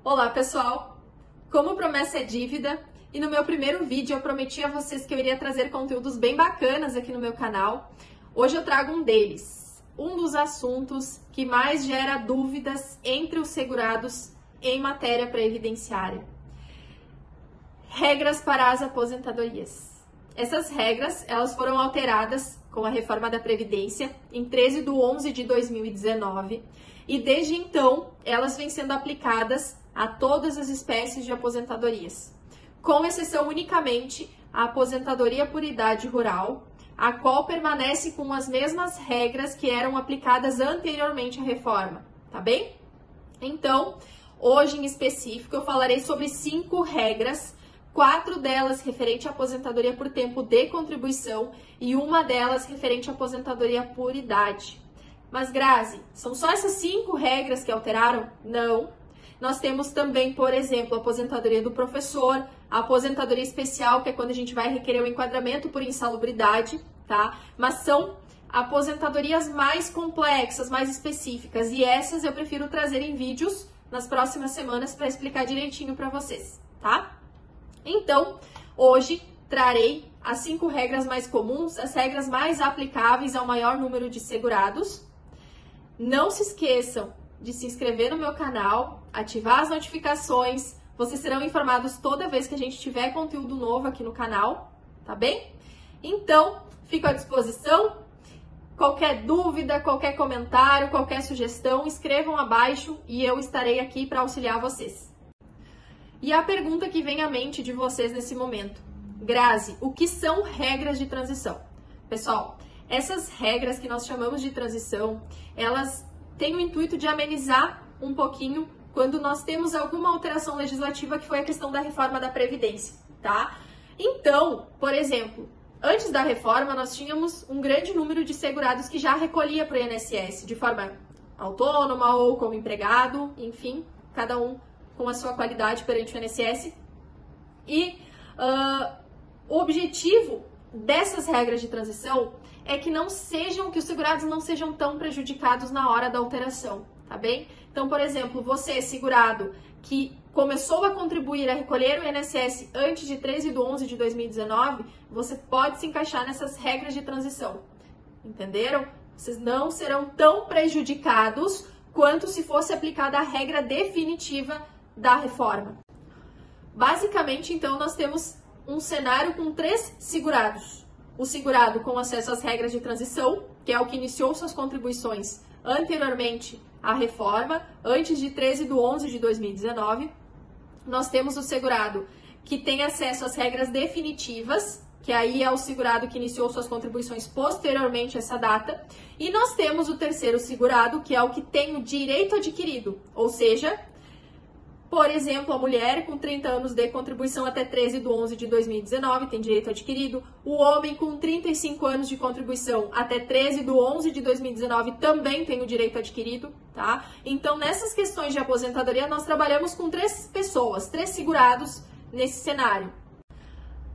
Olá pessoal, como promessa é dívida, e no meu primeiro vídeo eu prometi a vocês que eu iria trazer conteúdos bem bacanas aqui no meu canal. Hoje eu trago um deles, um dos assuntos que mais gera dúvidas entre os segurados em matéria previdenciária. Regras para as aposentadorias. Essas regras, elas foram alteradas com a reforma da Previdência em 13/11/2019 e desde então elas vêm sendo aplicadas a todas as espécies de aposentadorias, com exceção unicamente a aposentadoria por idade rural, a qual permanece com as mesmas regras que eram aplicadas anteriormente à reforma, tá bem? Então, hoje em específico eu falarei sobre 5 regras, 4 delas referente à aposentadoria por tempo de contribuição e uma delas referente à aposentadoria por idade. Mas, Grazi, são só essas 5 regras que alteraram? Não. Nós temos também, por exemplo, a aposentadoria do professor, a aposentadoria especial, que é quando a gente vai requerer o enquadramento por insalubridade, tá? Mas são aposentadorias mais complexas, mais específicas, e essas eu prefiro trazer em vídeos nas próximas semanas para explicar direitinho para vocês, tá? Então, hoje trarei as 5 regras mais comuns, as regras mais aplicáveis ao maior número de segurados. Não se esqueçam de se inscrever no meu canal, ativar as notificações, vocês serão informados toda vez que a gente tiver conteúdo novo aqui no canal, tá bem? Então, fico à disposição. Qualquer dúvida, qualquer comentário, qualquer sugestão, escrevam abaixo e eu estarei aqui para auxiliar vocês. E a pergunta que vem à mente de vocês nesse momento: Grazi, o que são regras de transição? Pessoal, essas regras que nós chamamos de transição, elas têm o intuito de amenizar um pouquinho quando nós temos alguma alteração legislativa, que foi a questão da reforma da Previdência, tá? Então, por exemplo, antes da reforma, nós tínhamos um grande número de segurados que já recolhia para o INSS de forma autônoma ou como empregado, enfim, cada um com a sua qualidade perante o INSS. E o objetivo dessas regras de transição é que os segurados não sejam tão prejudicados na hora da alteração, tá bem? Então, por exemplo, você, segurado, que começou a contribuir a recolher o INSS antes de 13/11/2019, você pode se encaixar nessas regras de transição, entenderam? Vocês não serão tão prejudicados quanto se fosse aplicada a regra definitiva da reforma. Basicamente, então, nós temos um cenário com 3 segurados. O segurado com acesso às regras de transição, que é o que iniciou suas contribuições anteriormente à reforma, antes de 13/11/2019. Nós temos o segurado que tem acesso às regras definitivas, que aí é o segurado que iniciou suas contribuições posteriormente a essa data. E nós temos o terceiro segurado, que é o que tem o direito adquirido, ou seja, por exemplo, a mulher com 30 anos de contribuição até 13/11/2019 tem direito adquirido. O homem com 35 anos de contribuição até 13/11/2019 também tem o direito adquirido, tá? Então, nessas questões de aposentadoria, nós trabalhamos com 3 pessoas, 3 segurados nesse cenário.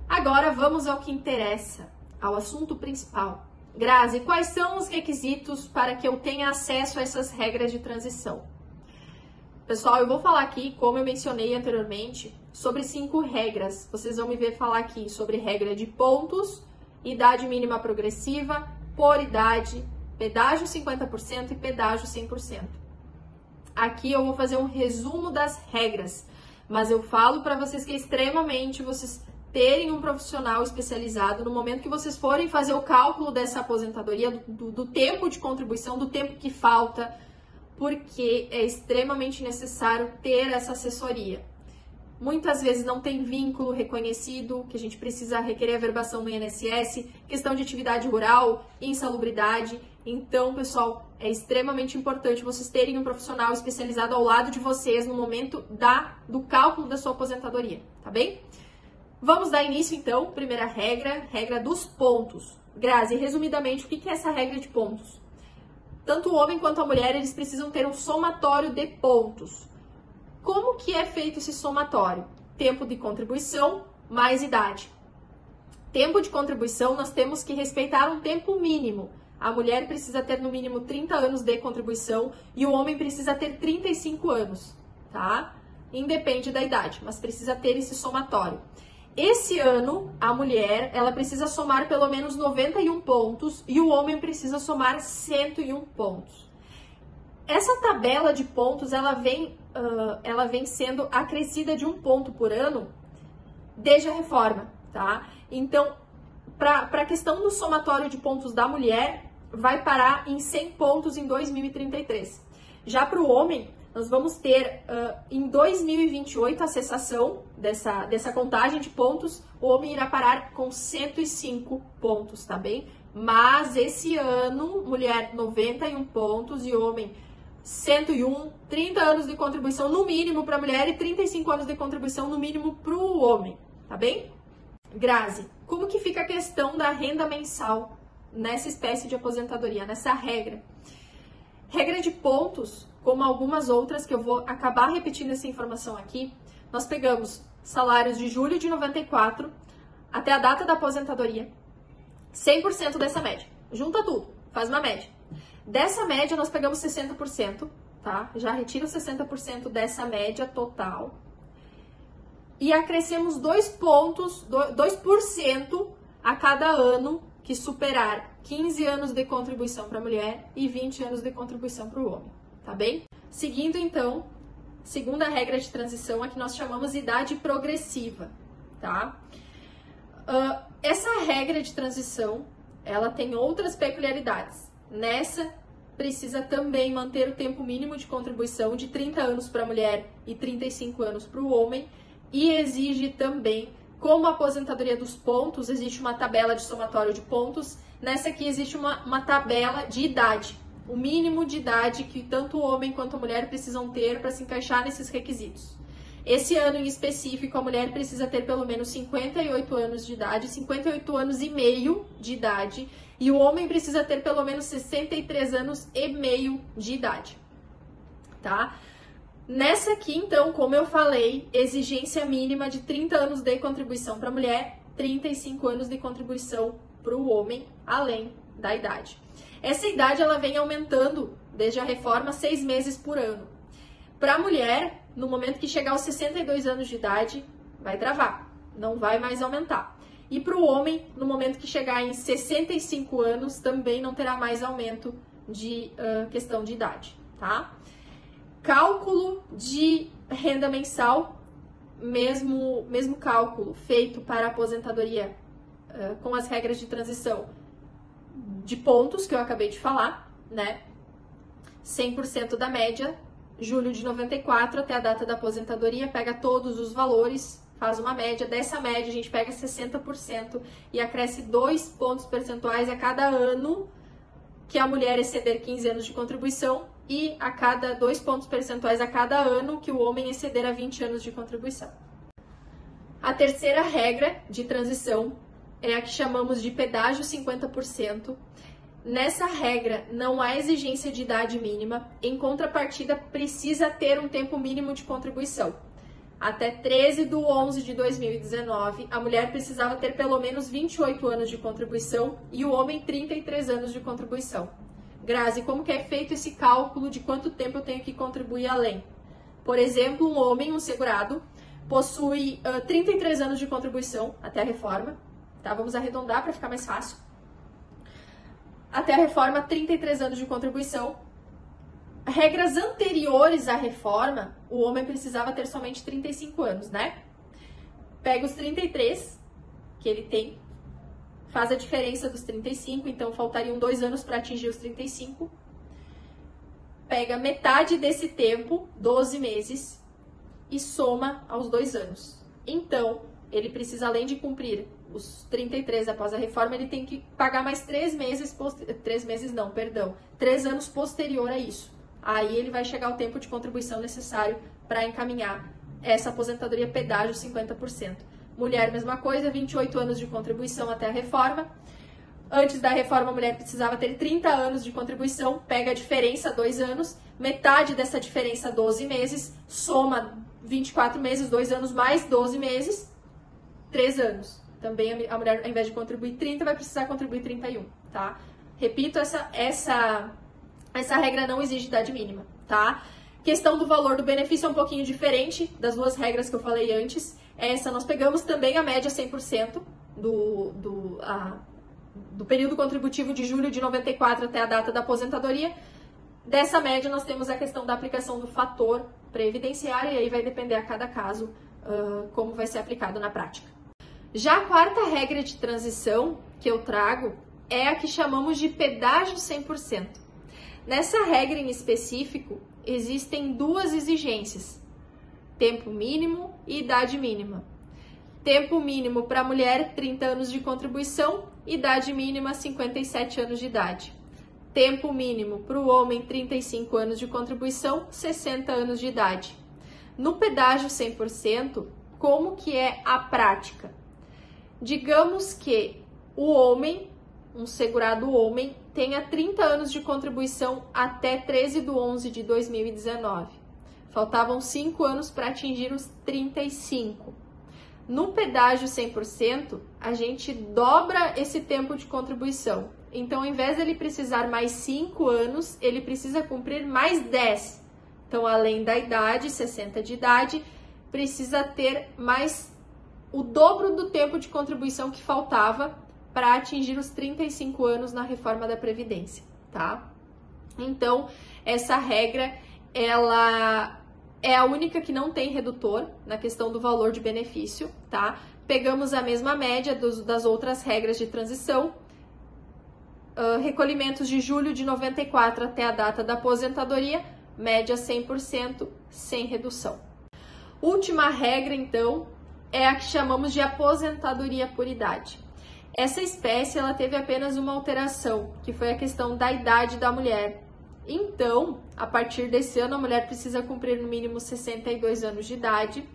Agora, vamos ao que interessa, ao assunto principal. Grazi, quais são os requisitos para que eu tenha acesso a essas regras de transição? Pessoal, eu vou falar aqui, como eu mencionei anteriormente, sobre 5 regras. Vocês vão me ver falar aqui sobre regra de pontos, idade mínima progressiva, por idade, pedágio 50% e pedágio 100%. Aqui eu vou fazer um resumo das regras, mas eu falo para vocês que é extremamente vocês terem um profissional especializado no momento que vocês forem fazer o cálculo dessa aposentadoria, do tempo de contribuição, do tempo que falta, porque é extremamente necessário ter essa assessoria. Muitas vezes não tem vínculo reconhecido, que a gente precisa requerer a verbação no INSS, questão de atividade rural, insalubridade. Então, pessoal, é extremamente importante vocês terem um profissional especializado ao lado de vocês no momento do cálculo da sua aposentadoria, tá bem? Vamos dar início, então, primeira regra, regra dos pontos. Grazi, resumidamente, o que é essa regra de pontos? Tanto o homem quanto a mulher, eles precisam ter um somatório de pontos. Como que é feito esse somatório? Tempo de contribuição mais idade. Tempo de contribuição, nós temos que respeitar um tempo mínimo. A mulher precisa ter no mínimo 30 anos de contribuição e o homem precisa ter 35 anos, tá? independe da idade, mas precisa ter esse somatório. Esse ano, a mulher, ela precisa somar pelo menos 91 pontos e o homem precisa somar 101 pontos. Essa tabela de pontos, ela vem sendo acrescida de 1 ponto por ano desde a reforma, tá? Então, para a questão do somatório de pontos da mulher, vai parar em 100 pontos em 2033. Já para o homem, nós vamos ter em 2028 a cessação dessa contagem de pontos, o homem irá parar com 105 pontos, tá bem? Mas esse ano, mulher 91 pontos e homem 101, 30 anos de contribuição no mínimo para a mulher e 35 anos de contribuição no mínimo para o homem, tá bem? Grazi, como que fica a questão da renda mensal nessa espécie de aposentadoria, nessa regra? Regra de pontos, como algumas outras que eu vou acabar repetindo essa informação aqui, nós pegamos salários de julho de 94 até a data da aposentadoria, 100% dessa média. Junta tudo, faz uma média. Dessa média, nós pegamos 60%, tá? Já retira 60% dessa média total. E acrescemos 2% a cada ano que superar 15 anos de contribuição para a mulher e 20 anos de contribuição para o homem, tá bem? Seguindo, então, segunda regra de transição, a que nós chamamos de idade progressiva, tá? Essa regra de transição, ela tem outras peculiaridades. Nessa, precisa também manter o tempo mínimo de contribuição de 30 anos para a mulher e 35 anos para o homem, e exige também, como a aposentadoria dos pontos, existe uma tabela de somatório de pontos, nessa aqui existe uma tabela de idade, o mínimo de idade que tanto o homem quanto a mulher precisam ter para se encaixar nesses requisitos. Esse ano em específico, a mulher precisa ter pelo menos 58 anos de idade, 58 anos e meio de idade, e o homem precisa ter pelo menos 63 anos e meio de idade, tá? Nessa aqui, então, como eu falei, exigência mínima de 30 anos de contribuição para a mulher, 35 anos de contribuição para o homem, além da idade. Essa idade, ela vem aumentando desde a reforma 6 meses por ano. Para a mulher, no momento que chegar aos 62 anos de idade, vai travar, não vai mais aumentar. E para o homem, no momento que chegar em 65 anos, também não terá mais aumento de questão de idade, tá? Cálculo de renda mensal, mesmo cálculo feito para a aposentadoria com as regras de transição de pontos que eu acabei de falar, né? 100% da média, julho de 94 até a data da aposentadoria, pega todos os valores, faz uma média. Dessa média, a gente pega 60% e acresce 2 pontos percentuais a cada ano que a mulher exceder 15 anos de contribuição e a cada 2 pontos percentuais a cada ano que o homem exceder a 20 anos de contribuição. A terceira regra de transição é a que chamamos de pedágio 50%. Nessa regra, não há exigência de idade mínima, em contrapartida, precisa ter um tempo mínimo de contribuição. Até 13/11/2019, a mulher precisava ter pelo menos 28 anos de contribuição e o homem 33 anos de contribuição. Grazi, como que é feito esse cálculo de quanto tempo eu tenho que contribuir além? Por exemplo, um homem, um segurado, possui 33 anos de contribuição até a reforma, tá? Vamos arredondar para ficar mais fácil. Até a reforma, 33 anos de contribuição. Regras anteriores à reforma, o homem precisava ter somente 35 anos, né? Pega os 33 que ele tem, faz a diferença dos 35, então faltariam 2 anos para atingir os 35. Pega metade desse tempo, 12 meses, e soma aos 2 anos. Então, ele precisa, além de cumprir os 33 após a reforma, ele tem que pagar mais 3 anos posterior a isso. Aí ele vai chegar ao tempo de contribuição necessário para encaminhar essa aposentadoria pedágio 50%. Mulher, mesma coisa, 28 anos de contribuição até a reforma. Antes da reforma, a mulher precisava ter 30 anos de contribuição, pega a diferença, 2 anos, metade dessa diferença, 12 meses, soma 24 meses, 2 anos mais 12 meses, 3 anos. Também a mulher, ao invés de contribuir 30, vai precisar contribuir 31, tá? Repito, essa regra não exige idade mínima, tá? Questão do valor do benefício é um pouquinho diferente das duas regras que eu falei antes. Essa nós pegamos também a média 100% do período contributivo de julho de 94 até a data da aposentadoria. Dessa média nós temos a questão da aplicação do fator previdenciário, e aí vai depender a cada caso como vai ser aplicado na prática. Já a quarta regra de transição que eu trago é a que chamamos de pedágio 100%. Nessa regra em específico, existem duas exigências: tempo mínimo e idade mínima. Tempo mínimo para a mulher, 30 anos de contribuição, idade mínima, 57 anos de idade. Tempo mínimo para o homem, 35 anos de contribuição, 60 anos de idade. No pedágio 100%, como que é a prática? Digamos que o homem, um segurado homem, tenha 30 anos de contribuição até 13/11/2019. Faltavam 5 anos para atingir os 35. No pedágio 100%, a gente dobra esse tempo de contribuição. Então, ao invés dele precisar mais 5 anos, ele precisa cumprir mais 10. Então, além da idade, 60 de idade, precisa ter mais o dobro do tempo de contribuição que faltava para atingir os 35 anos na reforma da Previdência, tá? Então, essa regra, ela é a única que não tem redutor na questão do valor de benefício, tá? Pegamos a mesma média das outras regras de transição, recolhimentos de julho de 94 até a data da aposentadoria, média 100%, sem redução. Última regra, então, é a que chamamos de aposentadoria por idade. Essa espécie, ela teve apenas uma alteração, que foi a questão da idade da mulher. Então, a partir desse ano, a mulher precisa cumprir no mínimo 62 anos de idade,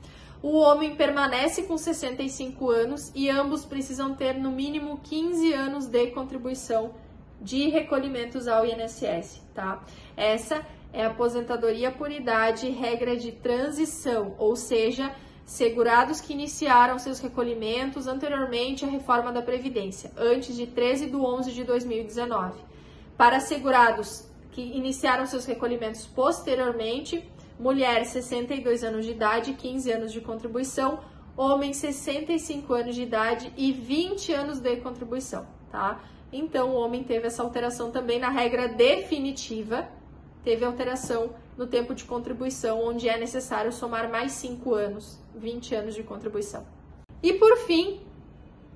o homem permanece com 65 anos e ambos precisam ter no mínimo 15 anos de contribuição de recolhimentos ao INSS, tá? Essa é a aposentadoria por idade, regra de transição, ou seja, segurados que iniciaram seus recolhimentos anteriormente à reforma da Previdência, antes de 13/11/2019. Para segurados que iniciaram seus recolhimentos posteriormente, mulher 62 anos de idade, 15 anos de contribuição, homem 65 anos de idade e 20 anos de contribuição, tá? Então, o homem teve essa alteração também na regra definitiva, teve alteração no tempo de contribuição, onde é necessário somar mais 5 anos, 20 anos de contribuição. E por fim,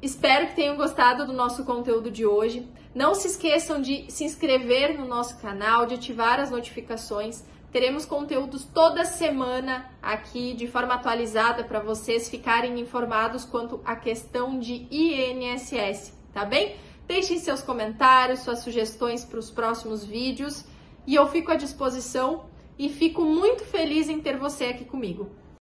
espero que tenham gostado do nosso conteúdo de hoje. Não se esqueçam de se inscrever no nosso canal, de ativar as notificações. Teremos conteúdos toda semana aqui de forma atualizada para vocês ficarem informados quanto à questão de INSS, tá bem? Deixem seus comentários, suas sugestões para os próximos vídeos e eu fico à disposição e fico muito feliz em ter você aqui comigo.